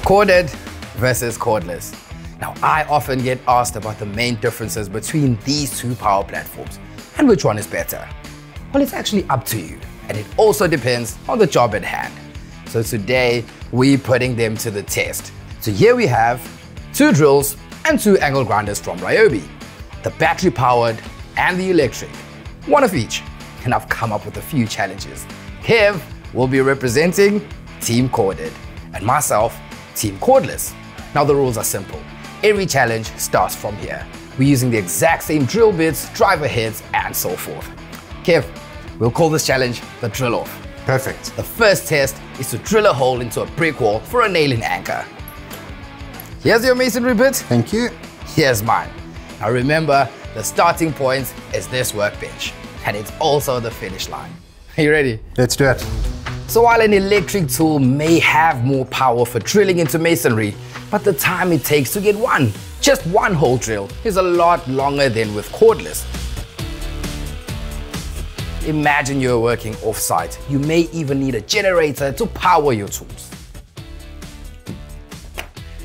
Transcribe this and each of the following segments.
Corded versus cordless. Now, I often get asked about the main differences between these two power platforms and which one is better. Well, it's actually up to you, and it also depends on the job at hand. So today, we're putting them to the test. So here we have 2 drills and 2 angle grinders from Ryobi, the battery powered and the electric, one of each. And I've come up with a few challenges. Kev will be representing Team Corded and myself, Team Cordless. Now the rules are simple. Every challenge starts from here. We're using the exact same drill bits, driver heads, and so forth. Kev, we'll call this challenge the drill off. Perfect. The first test is to drill a hole into a brick wall for a nail-in anchor. Here's your masonry bit. Thank you. Here's mine. Now remember, the starting point is this workbench, and it's also the finish line. Are you ready? Let's do it. So while an electric tool may have more power for drilling into masonry, but the time it takes to get just one hole drill is a lot longer than with cordless. Imagine you're working off-site. You may even need a generator to power your tools.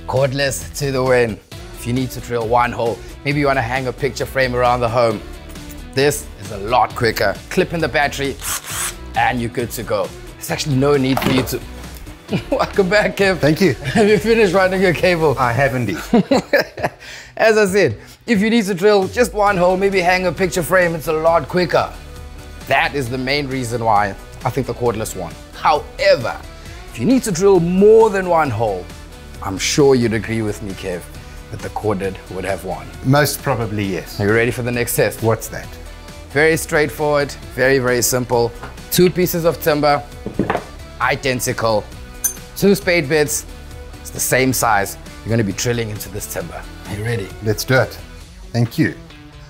Cordless to the win. If you need to drill one hole, maybe you want to hang a picture frame around the home. This is a lot quicker. Clip in the battery and you're good to go. There's actually no need for you to... Welcome back, Kev. Thank you. Have you finished running your cable? I have indeed. As I said, if you need to drill just one hole, maybe hang a picture frame, it's a lot quicker. That is the main reason why I think the cordless won. However, if you need to drill more than one hole, I'm sure you'd agree with me, Kev, that the corded would have won. Most probably, yes. Are you ready for the next test? What's that? Very straightforward, very, very simple. 2 pieces of timber, identical. 2 spade bits, it's the same size. You're going to be drilling into this timber. Are you ready? Let's do it. Thank you.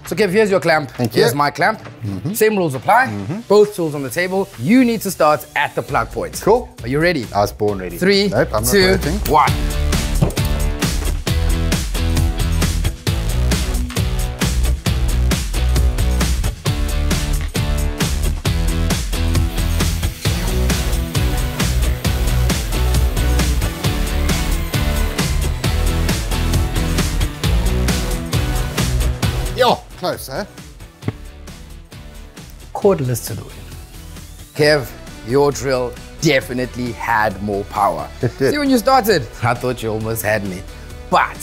So Kev, here's your clamp. Thank you. Here's my clamp. Same rules apply. Both tools on the table. You need to start at the plug point. Cool. Are you ready? I was born ready. 3, nope, I'm 2, not waiting. 1. Yo, close, eh? Cordless to the win. Kev, your drill definitely had more power. It did. See, when you started, I thought you almost had me. But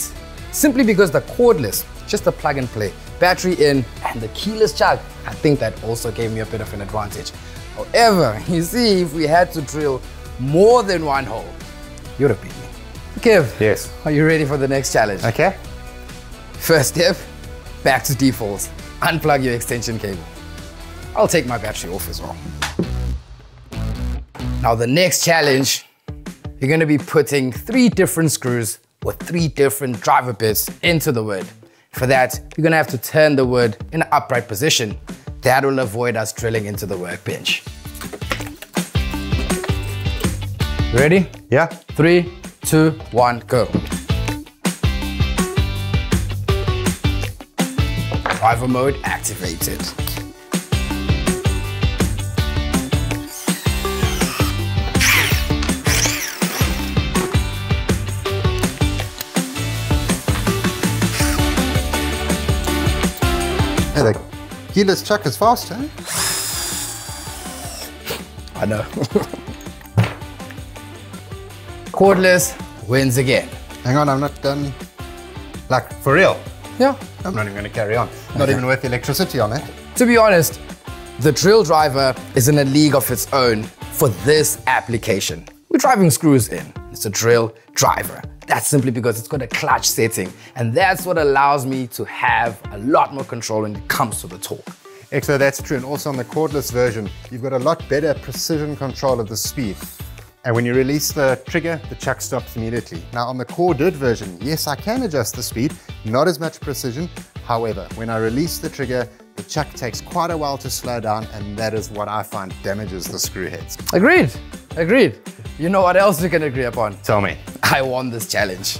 simply because the cordless, just a plug and play, battery in, and the keyless chug, I think that also gave me a bit of an advantage. However, you see, if we had to drill more than one hole, you'd have beat me. Kev, Yes. are you ready for the next challenge? Okay. First step, back to defaults. Unplug your extension cable. I'll take my battery off as well. Now the next challenge, you're going to be putting 3 different screws with 3 different driver bits into the wood. For that, you're going to have to turn the wood in an upright position. That will avoid us drilling into the workbench. Ready? Yeah. 3, 2, 1, go. Driver mode activated. Hey, the keyless chuck is fast, eh? I know. Cordless wins again. Hang on, I'm not done. Like, for real? Yeah. I'm not even going to carry on. Not even worth the electricity on it. To be honest, the drill driver is in a league of its own for this application. We're driving screws in. It's a drill driver. That's simply because it's got a clutch setting, and that's what allows me to have a lot more control when it comes to the torque. Excellent, that's true. And also on the cordless version, you've got a lot better precision control of the speed. And when you release the trigger, the chuck stops immediately. Now on the corded version, yes, I can adjust the speed, not as much precision. However, when I release the trigger, the chuck takes quite a while to slow down, and that is what I find damages the screw heads. Agreed, agreed. You know what else we can agree upon? Tell me. I won this challenge.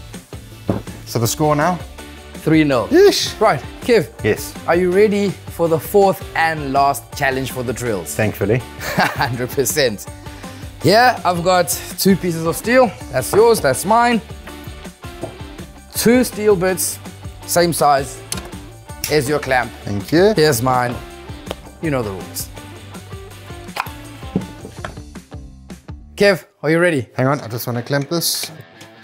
So the score now? 3-0. Yeesh. Right, Kev. Yes. Are you ready for the 4th and last challenge for the drills? Thankfully. 100%. Here, I've got 2 pieces of steel. That's yours, that's mine. 2 steel bits, same size. Here's your clamp. Thank you. Here's mine. You know the rules. Kev, are you ready? Hang on, I just want to clamp this.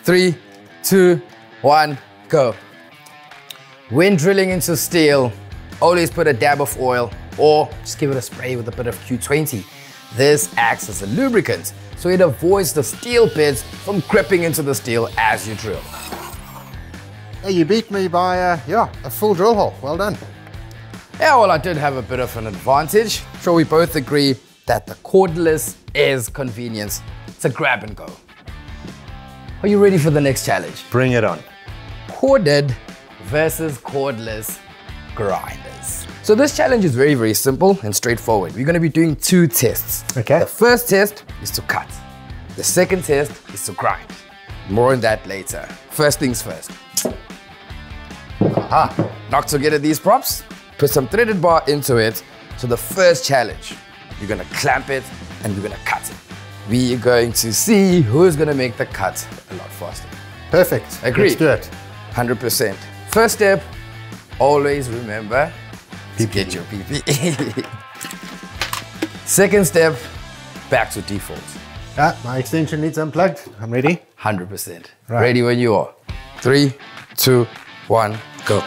3, 2, 1, go. When drilling into steel, always put a dab of oil or just give it a spray with a bit of Q20. This acts as a lubricant, so it avoids the steel bits from gripping into the steel as you drill. Hey, you beat me by, a full drill hole. Well done. Yeah, well, I did have a bit of an advantage. Sure, we both agree that the cordless is convenience. It's a grab and go. Are you ready for the next challenge? Bring it on. Corded versus cordless grinders. So this challenge is very, very simple and straightforward. We're going to be doing 2 tests. Okay. The first test is to cut. The second test is to grind. More on that later. First things first. Aha. Not to get at these props, put some threaded bar into it. So the first challenge, you're going to clamp it and we're going to cut it. We are going to see who's going to make the cut a lot faster. Perfect. Agreed. Let's do it. 100%. First step, always remember to get your PPE. Second step, back to default. My extension needs unplugged. I'm ready. 100%. Right. Ready when you are. 3, 2, 1, go.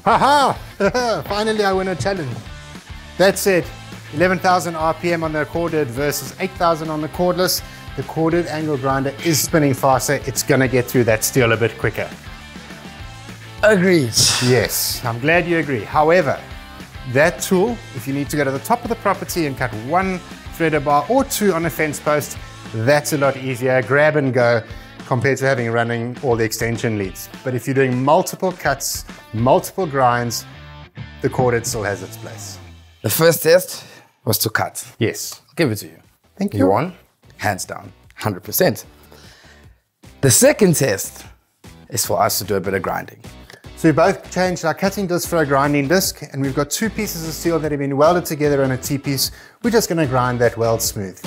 Haha! Finally, I win a challenge. That's it. 11,000 RPM on the corded versus 8,000 on the cordless. The corded angle grinder is spinning faster. It's going to get through that steel a bit quicker. Agreed. Yes, I'm glad you agree. However, that tool, if you need to go to the top of the property and cut 1 threader bar or 2 on a fence post, that's a lot easier. Grab and go compared to having running all the extension leads. But if you're doing multiple cuts, multiple grinds, the corded still has its place. The first test was to cut. Yes. I'll give it to you. Thank you. You won, hands down, 100%. The second test is for us to do a bit of grinding. So we both changed our cutting disc for a grinding disc, and we've got 2 pieces of steel that have been welded together on a T-piece. We're just going to grind that weld smooth.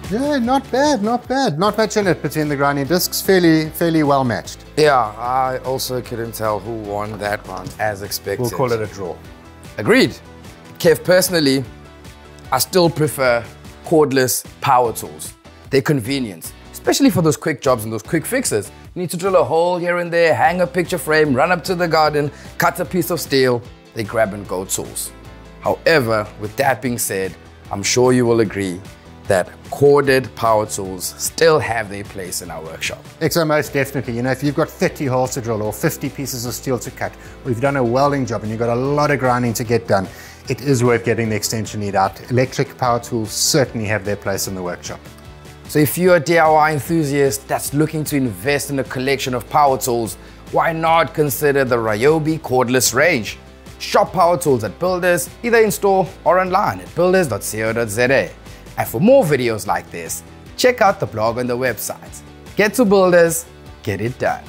Yeah, not bad, not bad. Not much in it between the grinding discs, fairly well matched. Yeah, I also couldn't tell who won that one as expected. We'll call it a draw. Agreed. Kev, personally, I still prefer cordless power tools. They're convenient, especially for those quick jobs and those quick fixes. You need to drill a hole here and there, hang a picture frame, run up to the garden, cut a piece of steel. They grab and go tools. However, with that being said, I'm sure you will agree that corded power tools still have their place in our workshop. XO, most definitely. You know, if you've got 30 holes to drill or 50 pieces of steel to cut, or you've done a welding job and you've got a lot of grinding to get done, it is worth getting the extension lead out. Electric power tools certainly have their place in the workshop. So if you're a DIY enthusiast that's looking to invest in a collection of power tools, why not consider the Ryobi Cordless range? Shop power tools at Builders, either in store or online at builders.co.za. And for more videos like this, check out the blog on the website. Get to Builders, get it done.